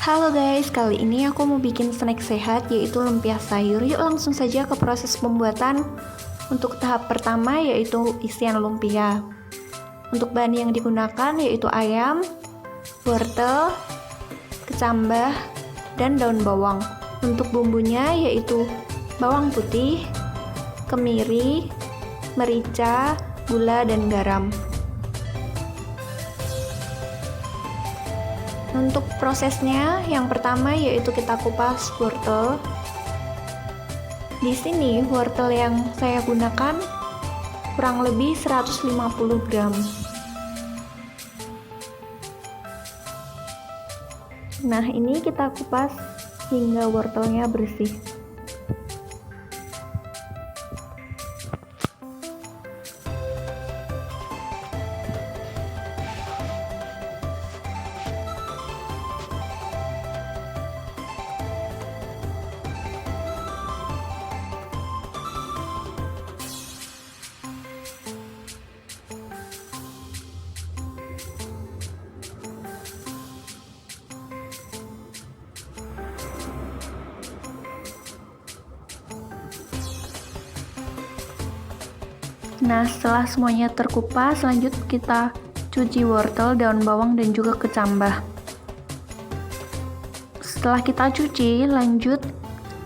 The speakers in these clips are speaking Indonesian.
Halo guys, kali ini aku mau bikin snack sehat yaitu lumpia sayur. Yuk langsung saja ke proses pembuatan. Untuk tahap pertama yaitu isian lumpia. Untuk bahan yang digunakan yaitu ayam, wortel, kecambah, dan daun bawang. Untuk bumbunya yaitu bawang putih, kemiri, merica, gula, dan garam. Untuk prosesnya, yang pertama yaitu kita kupas wortel. Di sini wortel yang saya gunakan kurang lebih 150 gram. Nah, ini kita kupas hingga wortelnya bersih. Nah, setelah semuanya terkupas, lanjut kita cuci wortel, daun bawang, dan juga kecambah. Setelah kita cuci, lanjut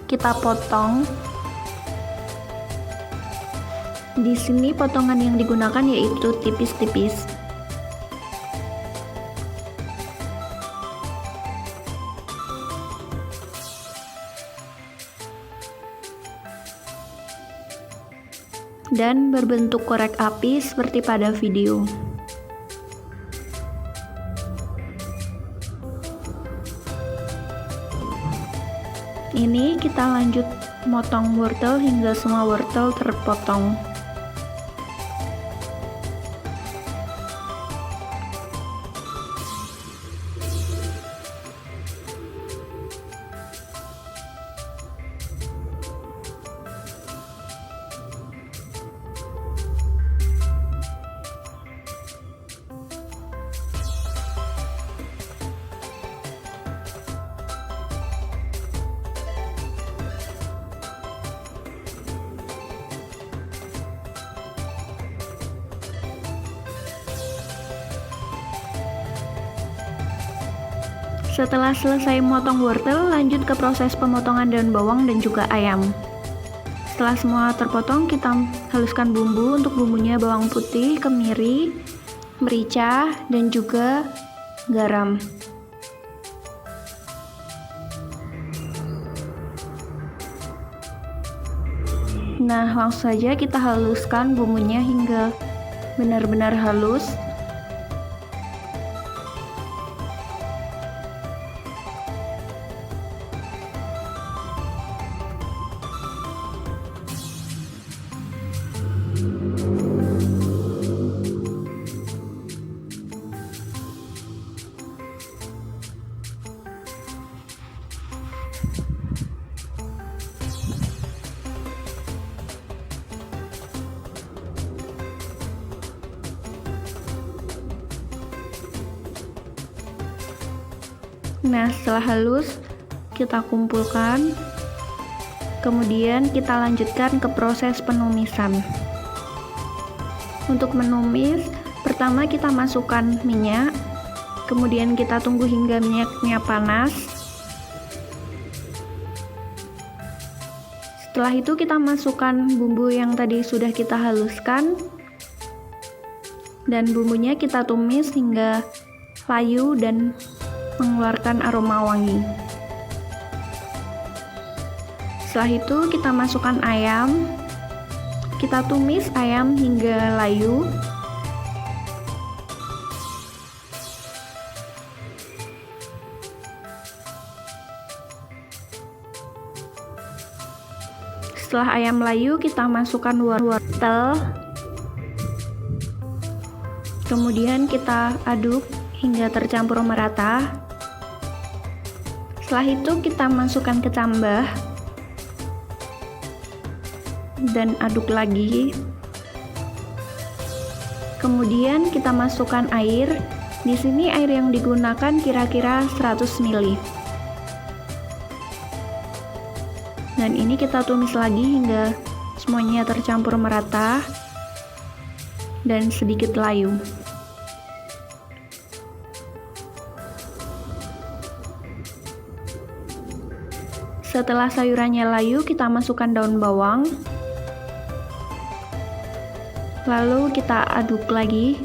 kita potong. Di sini potongan yang digunakan yaitu tipis-tipis. Dan berbentuk korek api seperti pada video. Ini kita lanjut motong wortel hingga semua wortel terpotong. Setelah selesai memotong wortel, lanjut ke proses pemotongan daun bawang dan juga ayam. Setelah semua terpotong, kita haluskan bumbu. Untuk bumbunya bawang putih, kemiri, merica, dan juga garam. Nah, langsung saja kita haluskan bumbunya hingga benar-benar halus. Nah, setelah halus, kita kumpulkan. Kemudian kita lanjutkan ke proses penumisan. Untuk menumis, pertama kita masukkan minyak. Kemudian kita tunggu hingga minyaknya panas. Setelah itu kita masukkan bumbu yang tadi sudah kita haluskan. Dan bumbunya kita tumis hingga layu dan mengeluarkan aroma wangi. Setelah itu kita masukkan ayam. Kita tumis ayam hingga layu. Setelah ayam layu, kita masukkan wortel. Kemudian kita aduk hingga tercampur merata. Setelah itu kita masukkan kecambah dan aduk lagi. Kemudian kita masukkan air. Di sini air yang digunakan kira-kira 100 ml. Dan ini kita tumis lagi hingga semuanya tercampur merata dan sedikit layu. Setelah sayurannya layu, kita masukkan daun bawang. Lalu kita aduk lagi.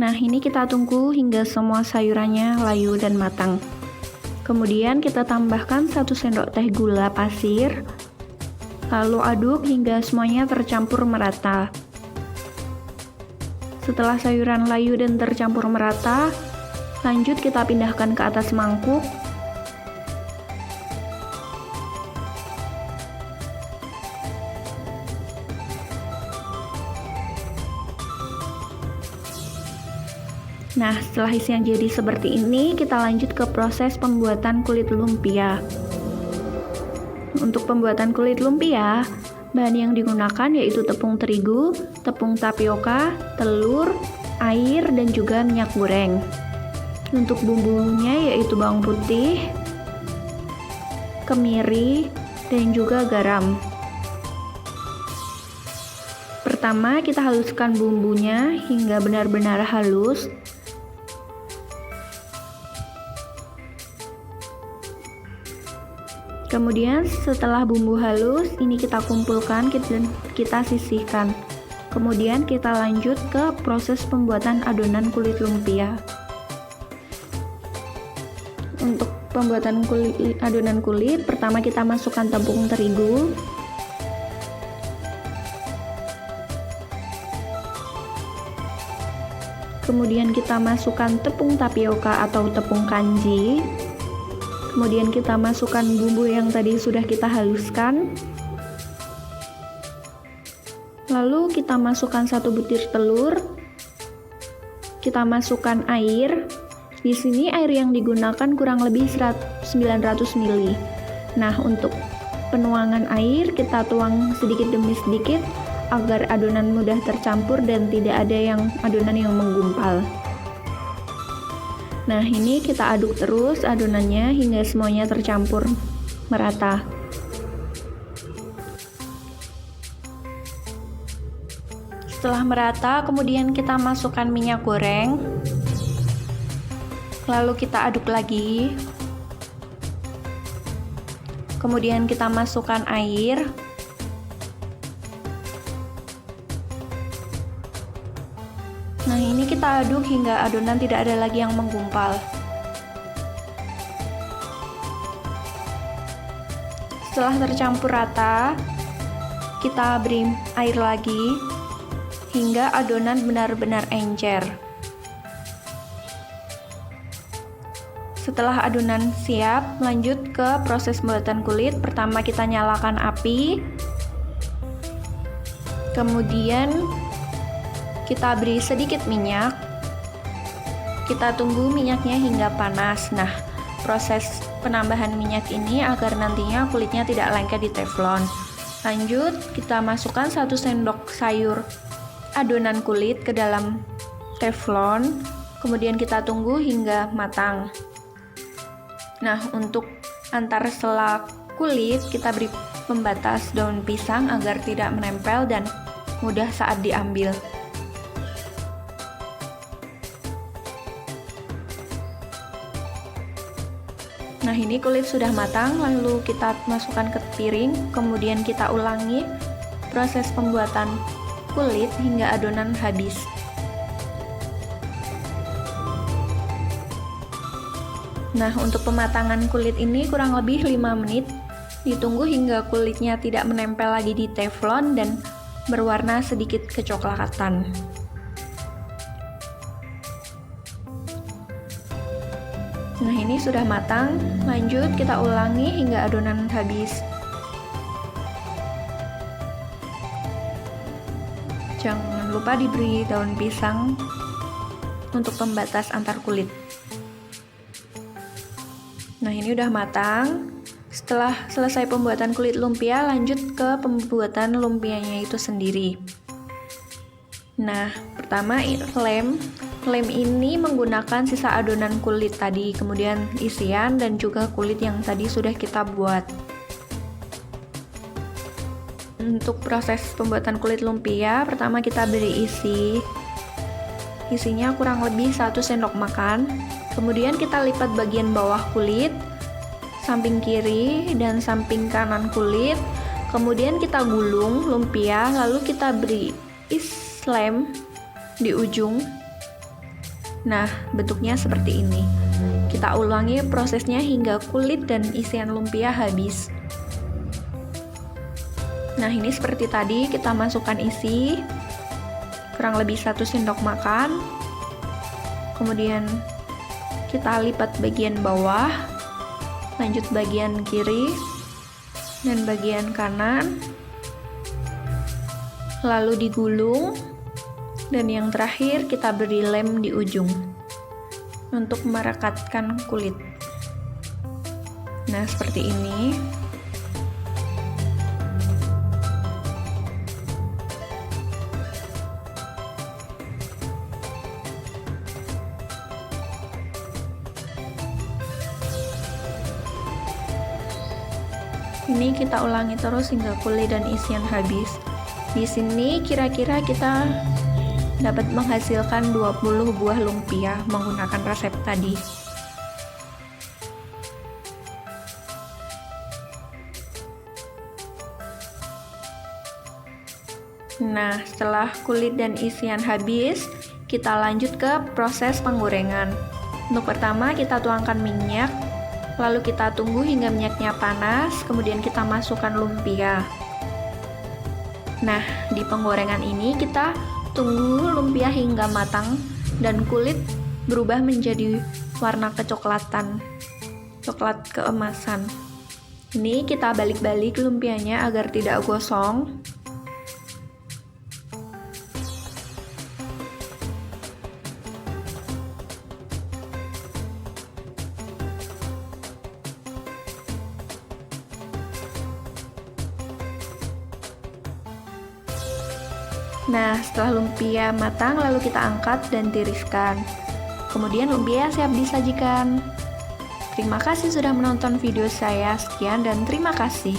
Nah, ini kita tunggu hingga semua sayurannya layu dan matang. Kemudian kita tambahkan 1 sendok teh gula pasir. Lalu aduk hingga semuanya tercampur merata. Setelah sayuran layu dan tercampur merata, lanjut kita pindahkan ke atas mangkuk. Nah, setelah isian jadi seperti ini, kita lanjut ke proses pembuatan kulit lumpia. Untuk pembuatan kulit lumpia, bahan yang digunakan yaitu tepung terigu, tepung tapioka, telur, air, dan juga minyak goreng. Untuk bumbunya yaitu bawang putih, kemiri, dan juga garam. Pertama, kita haluskan bumbunya hingga benar-benar halus. Kemudian setelah bumbu halus, ini kita kumpulkan dan kita sisihkan. Kemudian kita lanjut ke proses pembuatan adonan kulit lumpia. Untuk pembuatan adonan kulit, pertama kita masukkan tepung terigu. Kemudian kita masukkan tepung tapioka atau tepung kanji. Kemudian kita masukkan bumbu yang tadi sudah kita haluskan. Lalu kita masukkan 1 butir telur. Kita masukkan air. Di sini air yang digunakan kurang lebih 900 ml. Nah, untuk penuangan air kita tuang sedikit demi sedikit agar adonan mudah tercampur dan tidak ada adonan yang menggumpal. Nah, ini kita aduk terus adonannya hingga semuanya tercampur merata. Setelah merata, kemudian kita masukkan minyak goreng. Lalu kita aduk lagi. Kemudian kita masukkan air. Nah, ini kita aduk hingga adonan tidak ada lagi yang menggumpal. Setelah tercampur rata, kita beri air lagi hingga adonan benar-benar encer. Setelah adonan siap, lanjut ke proses pembuatan kulit. Pertama kita nyalakan api. Kemudian kita beri sedikit minyak. Kita tunggu minyaknya hingga panas. Nah, proses penambahan minyak ini agar nantinya kulitnya tidak lengket di teflon. Lanjut, kita masukkan 1 sendok sayur adonan kulit ke dalam teflon. Kemudian kita tunggu hingga matang. Nah, untuk antar sela kulit kita beri pembatas daun pisang agar tidak menempel dan mudah saat diambil. Nah, ini kulit sudah matang, lalu kita masukkan ke piring, kemudian kita ulangi proses pembuatan kulit hingga adonan habis. Nah, untuk pematangan kulit ini kurang lebih 5 menit. Ditunggu hingga kulitnya tidak menempel lagi di teflon dan berwarna sedikit kecoklatan. Nah, ini sudah matang. Lanjut kita ulangi hingga adonan habis. Jangan lupa diberi daun pisang untuk pembatas antar kulit. Nah, ini udah matang. Setelah selesai pembuatan kulit lumpia, lanjut ke pembuatan lumpianya itu sendiri. Nah, pertama lem. Lem ini menggunakan sisa adonan kulit tadi, kemudian isian dan juga kulit yang tadi sudah kita buat. Untuk proses pembuatan kulit lumpia, pertama kita beri isi. Isinya kurang lebih 1 sendok makan. Kemudian kita lipat bagian bawah kulit, samping kiri dan samping kanan kulit. Kemudian kita gulung lumpia, lalu kita beri lem di ujung. Nah, bentuknya seperti ini. Kita ulangi prosesnya hingga kulit dan isian lumpia habis. Nah, ini seperti tadi, kita masukkan isi kurang lebih 1 sendok makan. Kemudian kita lipat bagian bawah, lanjut bagian kiri dan bagian kanan, lalu digulung, dan yang terakhir kita beri lem di ujung untuk merekatkan kulit. Nah, seperti ini. Ini kita ulangi terus hingga kulit dan isian habis. Di sini kira-kira kita dapat menghasilkan 20 buah lumpia menggunakan resep tadi. Nah, setelah kulit dan isian habis, kita lanjut ke proses penggorengan. Untuk pertama, kita tuangkan minyak, lalu kita tunggu hingga minyaknya panas, kemudian kita masukkan lumpia. Nah, di penggorengan ini kita tunggu lumpia hingga matang dan kulit berubah menjadi warna kecoklatan, coklat keemasan. Ini kita balik-balik lumpianya agar tidak gosong. Nah, setelah lumpia matang, lalu kita angkat dan tiriskan. Kemudian lumpia siap disajikan. Terima kasih sudah menonton video saya. Sekian dan terima kasih.